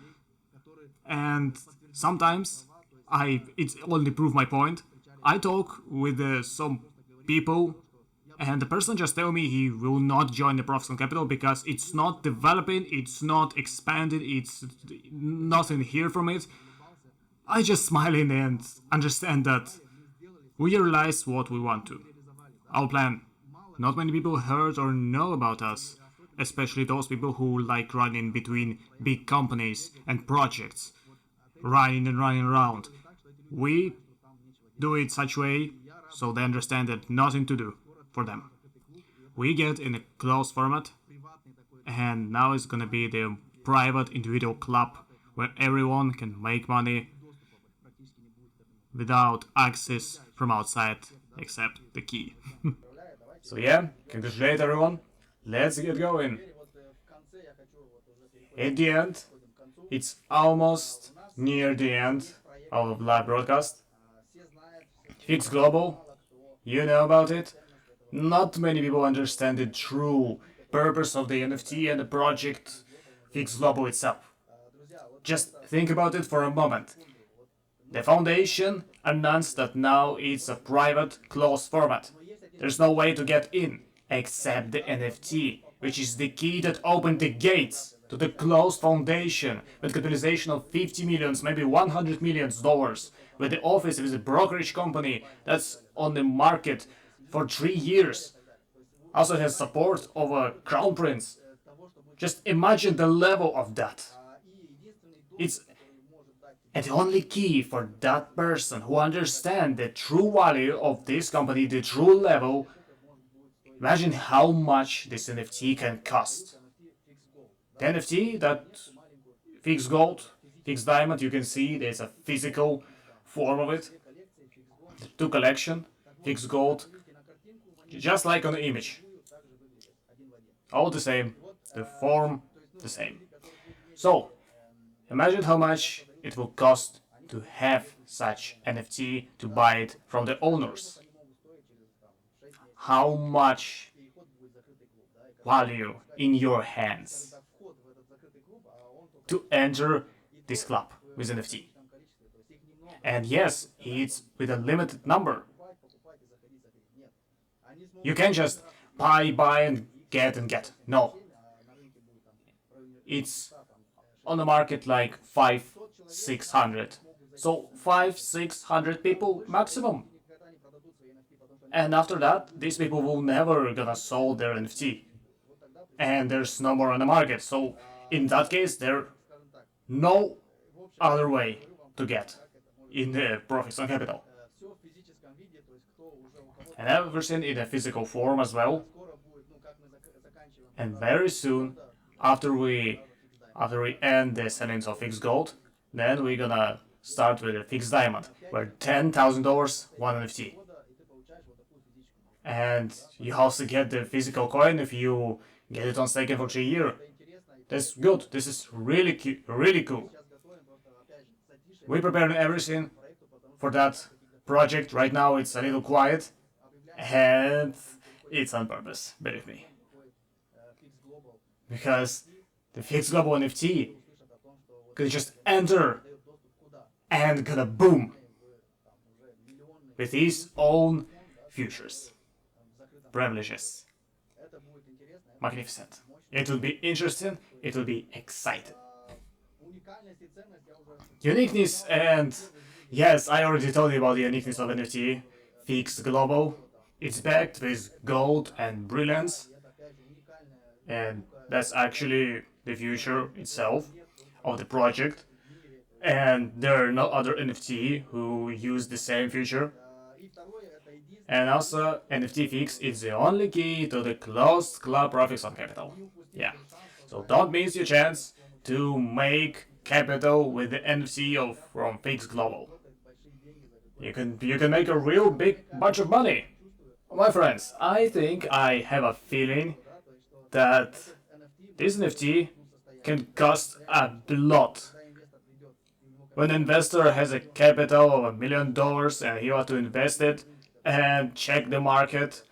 and sometimes it's only prove my point. I talk with some people, and the person just tell me he will not join the ProfiXone Capital because it's not developing, it's not expanding, it's nothing here from it. I just smiling and understand that we realize what we want to. Our plan. Not many people heard or know about us. especially those people who like running between big companies and projects, running and running around. We do it such way so they understand that nothing to do for them. We get in a closed format, and now it's gonna be the private individual club where everyone can make money without access from outside except the key. So yeah, congratulate everyone. Let's get going. At the end, it's almost near the end of live broadcast. Fix Global, you know about it. Not many people understand the true purpose of the NFT and the project Fix Global itself. Just think about it for a moment. The foundation announced that now it's a private, closed format. There's no way to get in except the NFT, which is the key that opened the gates to the closed foundation with capitalization of 50 millions, maybe 100 millions dollars, with the office is a brokerage company that's on the market for 3 years. Also has support of a crown prince. Just imagine the level of that. It's and the only key for that person who understands the true value of this company, the true level, imagine how much this NFT can cost. The NFT that Fix Gold, Fix Diamond, you can see there's a physical form of it. The two collection, Fix Gold, just like on the image. All the same, the form the same. So, imagine how much it will cost to have such NFT to buy it from the owners. How much value in your hands to enter this club with NFT. And yes, it's with a limited number. You can't just buy and get. No. It's on the market like 500-600. So 500-600 people maximum. And after that, these people will never gonna sell their NFT. And there's no more on the market. So in that case, there's no other way to get in the ProfiXone Capital. And everything in a physical form as well. And very soon, after we end the sellings of Fix Gold, then we're gonna start with a Fix Diamond, where $10,000 one NFT. And you also get the physical coin if you get it on staking for 3 years. That's good. This is really cool. We prepared everything for that project. Right now it's a little quiet, and it's on purpose, believe me. Because the Fix Global NFT could just enter and gonna boom with his own futures, privileges. Magnificent. It will be interesting, it will be exciting. Uniqueness, and yes, I already told you about the uniqueness of NFT. Fix Global. It's backed with gold and brilliance, and that's actually the future itself of the project. And there are no other NFT who use the same feature. And also, NFT Fix is the only key to the closed club ProfiXone Capital. Yeah, so don't miss your chance to make capital with the NFT from Fix Global. You can make a real big bunch of money. My friends, I think I have a feeling that this NFT can cost a lot. When an investor has a capital of $1 million and he wants to invest it and check the market,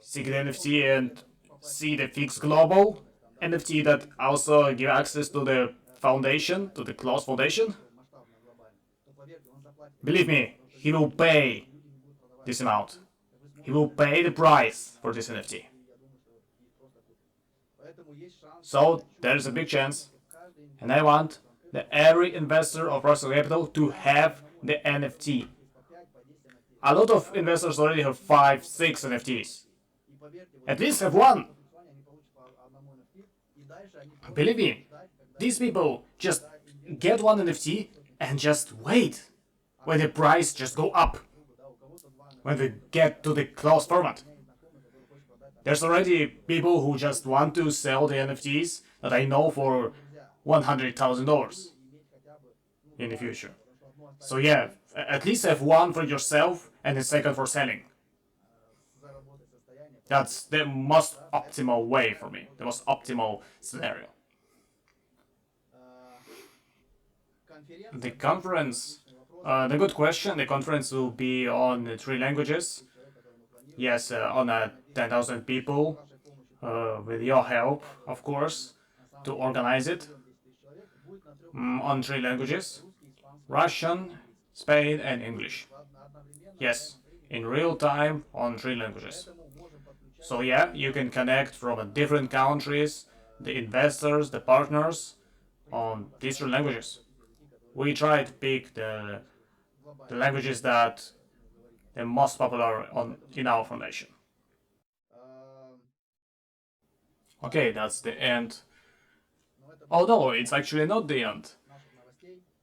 see the NFT and see the Fix Global NFT that also give access to the foundation, to the closed foundation, believe me, he will pay this amount. He will pay the price for this NFT. So there's a big chance, and I want that every investor of ProfiXone Capital to have the NFT. A lot of investors already have 5-6 NFTs. At least have one. Believe me, these people just get one NFT and just wait when the price just go up, when they get to the closed format. There's already people who just want to sell the NFTs that I know for $100,000 in the future. So yeah, at least have one for yourself and the second for selling. That's the most optimal way for me, the most optimal scenario. The conference, the good question, the conference will be on 3 languages. Yes, on 10,000 people, with your help, of course, to organize it. On 3 languages, Russian, Spain and English. Yes, in real time on 3 languages. So yeah, you can connect from different countries, the investors, the partners, on these 3 languages. We try to pick the languages that are most popular in our foundation. Okay, that's the end. Oh no, it's actually not the end.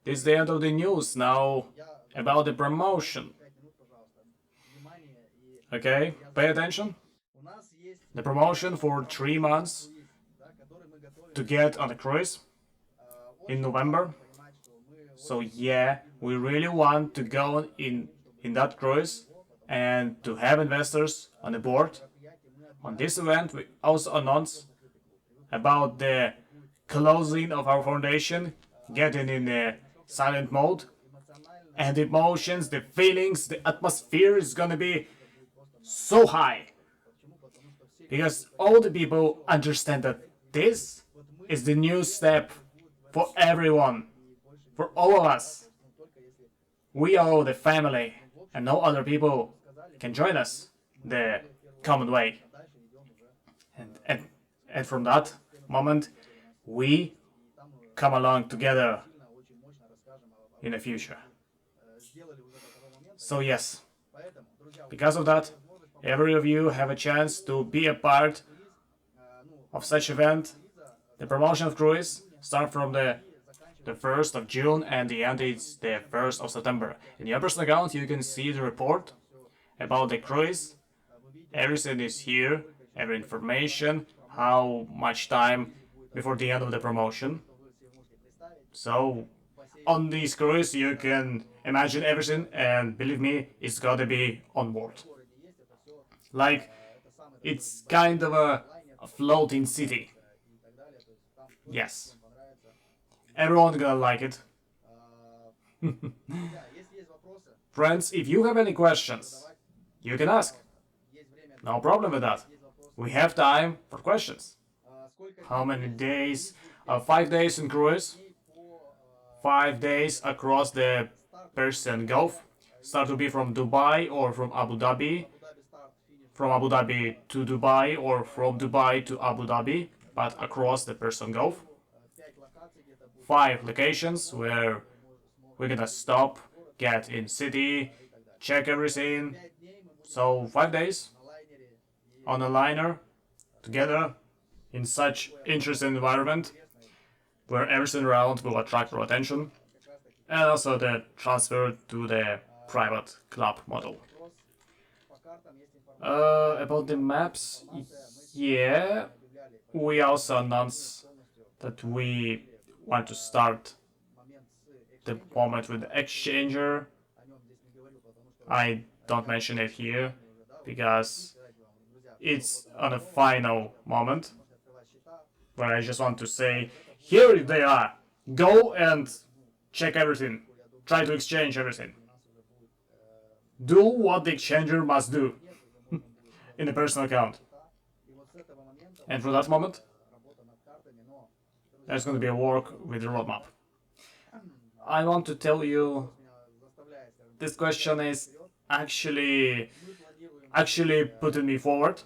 This is the end of the news now about the promotion. Okay, pay attention. The promotion for 3 months to get on a cruise in November. So yeah, we really want to go in that cruise and to have investors on the board. On this event, we also announce about the closing of our foundation, getting in a silent mode, and the emotions, the feelings, the atmosphere is gonna be so high. Because all the people understand that this is the new step for everyone, for all of us. We are the family, and no other people can join us the common way. And from that moment, we come along together in the future. So yes, because of that, every of you have a chance to be a part of such event. The promotion of cruise start from the 1st of June and the end is the 1st of September. In your personal account you can see the report about the cruise. Everything is here, every information, how much time before the end of the promotion. So on this cruise you can imagine everything, and believe me, it's gotta be on board. Like, it's kind of a floating city. Yes. Everyone's gonna like it. Friends, if you have any questions, you can ask. No problem with that. We have time for questions. How many days? 5 days in cruise. 5 days across the Persian Gulf. Start to be from Dubai or from Abu Dhabi. From Abu Dhabi to Dubai or from Dubai to Abu Dhabi, but across the Persian Gulf. 5 locations where we're gonna stop, get in city, check everything. So 5 days on a liner together in such interesting environment where everything around will attract our attention, and also the transfer to the private club model. About the maps, yeah, we also announced that we want to start the moment with the exchanger. I don't mention it here because it's on a final moment where I just want to say, here they are, go and check everything, try to exchange everything. Do what the exchanger must do in a personal account. And for that moment, there's going to be a work with the roadmap. I want to tell you, this question is actually putting me forward.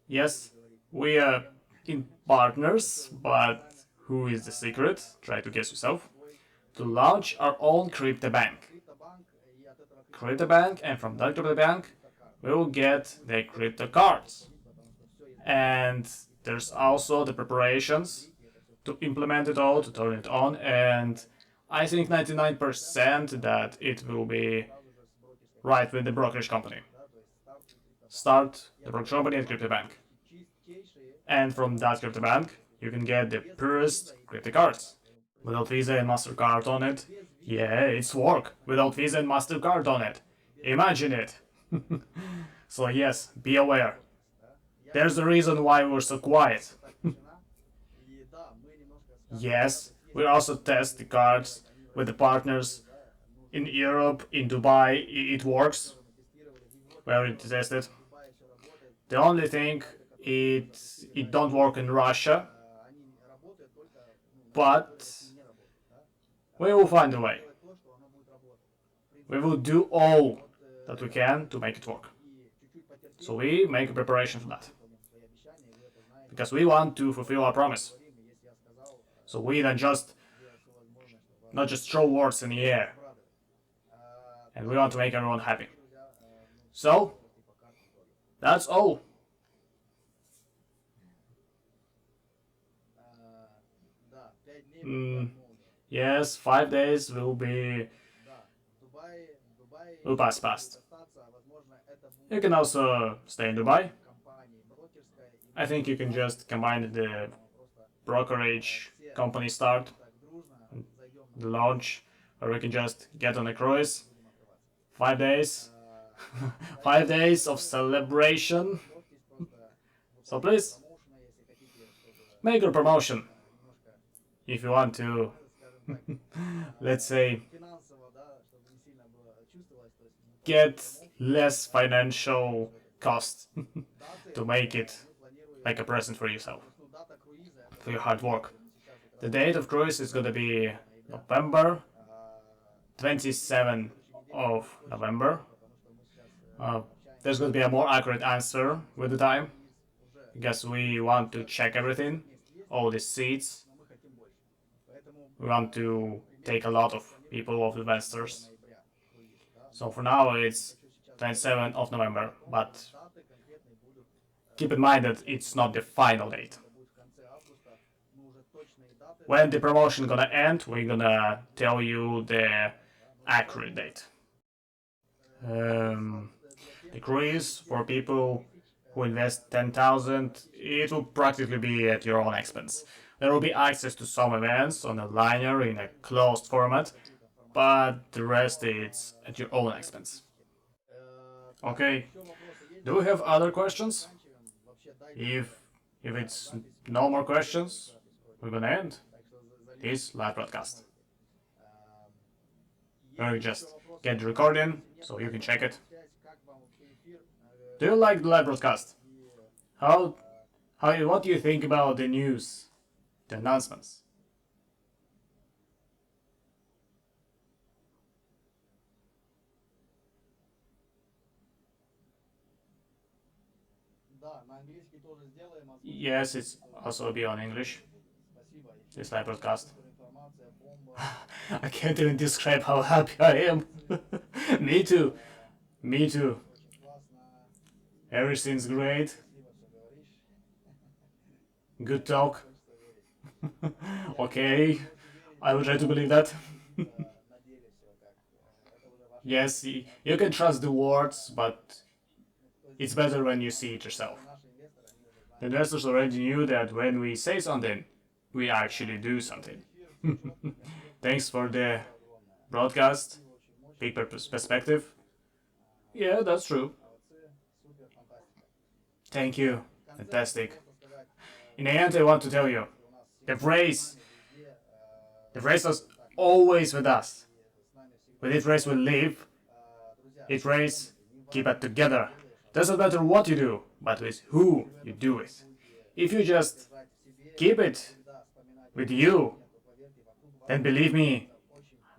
Yes, we are in partners, but who is the secret? Try to guess yourself. To launch our own crypto bank. Crypto bank, and from that crypto bank, we will get the crypto cards. And there's also the preparations to implement it all, to turn it on, and I think 99% that it will be right with the brokerage company. Start the brokerage company at crypto bank. And from that crypto bank, you can get the purest crypto cards. Without Visa and MasterCard on it. Yeah, it's work. Without Visa and MasterCard on it. Imagine it. So yes, be aware. There's a reason why we're so quiet. Yes, we also test the cards with the partners in Europe, in Dubai. It works. We already tested. The only thing, it don't work in Russia, but we will find a way. We will do all that we can to make it work. So we make a preparation for that. Because we want to fulfill our promise. So we don't just not just throw words in the air. And we want to make everyone happy. So that's all. Yes, 5 days will pass fast. You can also stay in Dubai. I think you can just combine the brokerage company start, the launch, or we can just get on a cruise. 5 days. 5 days of celebration. So please, make your promotion. If you want to, let's say, get less financial cost to make it like a present for yourself, for your hard work. The date of cruise is gonna be November 27th of November. There's gonna be a more accurate answer with the time, because we want to check everything, all the seats. We want to take a lot of people, of investors. So for now it's 27th of November, but keep in mind that it's not the final date. When the promotion gonna end, we're gonna tell you the accurate date. The cruise for people who invest 10,000, it will practically be at your own expense. There will be access to some events on a liner in a closed format, but the rest is at your own expense. Okay, do we have other questions? If it's no more questions, we're gonna end this live broadcast. Or just get the recording so you can check it. Do you like the live broadcast? What do you think about the news, the announcements? Yes, it's also be on English. This live broadcast. I can't even describe how happy I am. Me too. Me too. Everything's great. Good talk. Okay, I will try to believe that. Yes, you can trust the words, but it's better when you see it yourself. The investors already knew that when we say something, we actually do something. Thanks for the broadcast. Big perspective. Yeah, that's true. Thank you. Fantastic. In the end, I want to tell you, the phrase was always with us. With it phrase we live, it phrase keep it together. Doesn't matter what you do, but with who you do it. If you just keep it with you, then believe me,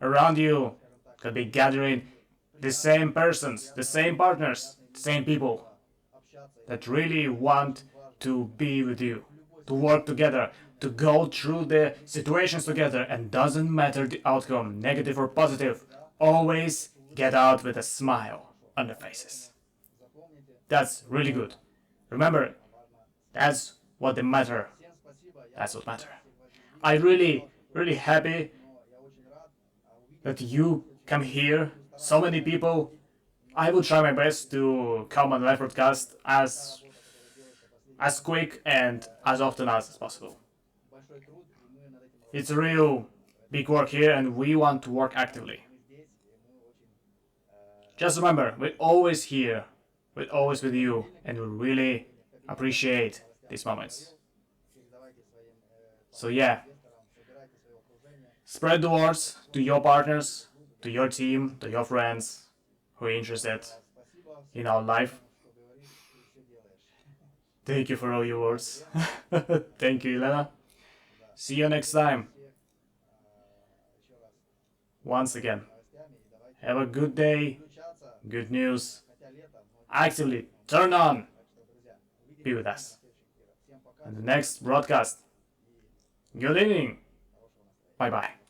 around you could be gathering the same persons, the same partners, the same people that really want to be with you, to work together, to go through the situations together, and doesn't matter the outcome, negative or positive, always get out with a smile on their faces. That's really good. Remember, that's what they matter. That's what matter. I really happy that you come here. So many people. I will try my best to come on live broadcast as quick and as often as possible. It's a real big work here, and we want to work actively. Just remember, we're always here, we're always with you, and we really appreciate these moments. So yeah, spread the words to your partners, to your team, to your friends who are interested in our life. Thank you for all your words. Thank you, Elena. See you next time. Once again, have a good day, good news. Actively turn on. Be with us. And the next broadcast. Good evening. Bye bye.